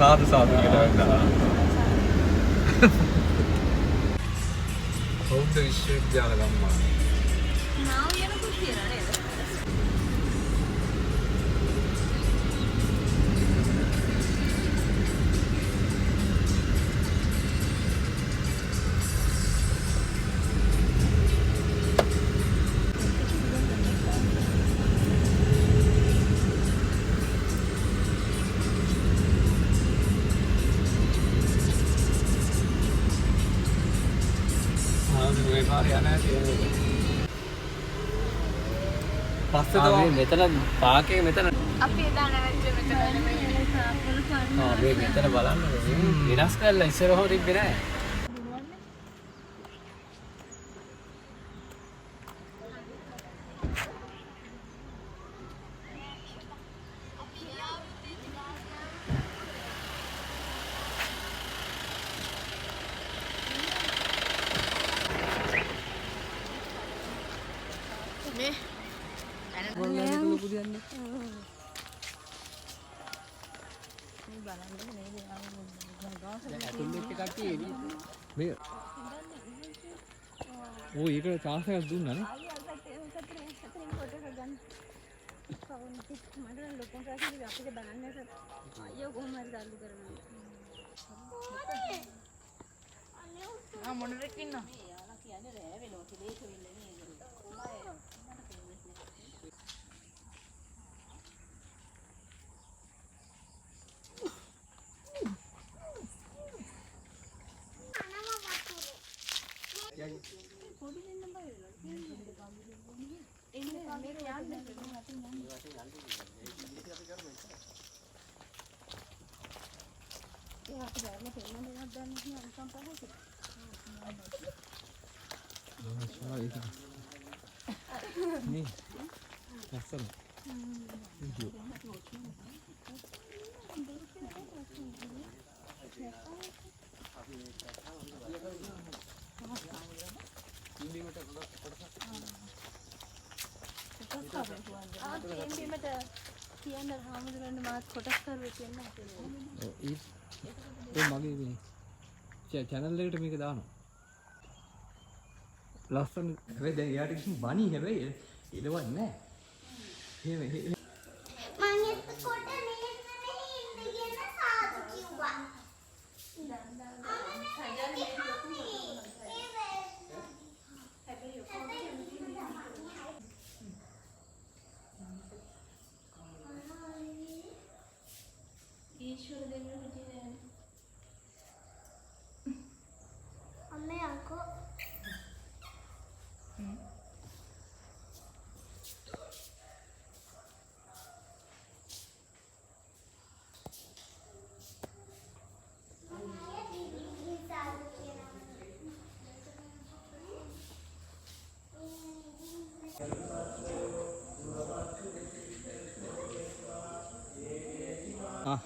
සාදු සාදු කියලා වෙනවා. බෞද්ධ විශ්වවිද්‍යාල ගම්මාන. නාව යනකොට කියලා නේද? පස්සේ මෙතන පාකේ මෙතන අපි එදා නැවැත්තුවේ මෙතන නෙමෙයි සාපුල් කරනවා. මේ මෙතන බලන්න වෙනස් කරලා ඉස්සරහට තිබ්බේ නැහැ. Oh, you could have asked us to do channel එකට මේක දානවා. ලස්සන හැබැයි දැන් එයාට කිසිම බණී හැබැයි එළවන්නේ නැහැ. එහෙම මම එතකොට මේ නෙමෙයි ඉඳගෙන සාදු කිව්වා. ඊශ්වර දෙවියන් හිටියේ අම්මේ අංකෝ Ah.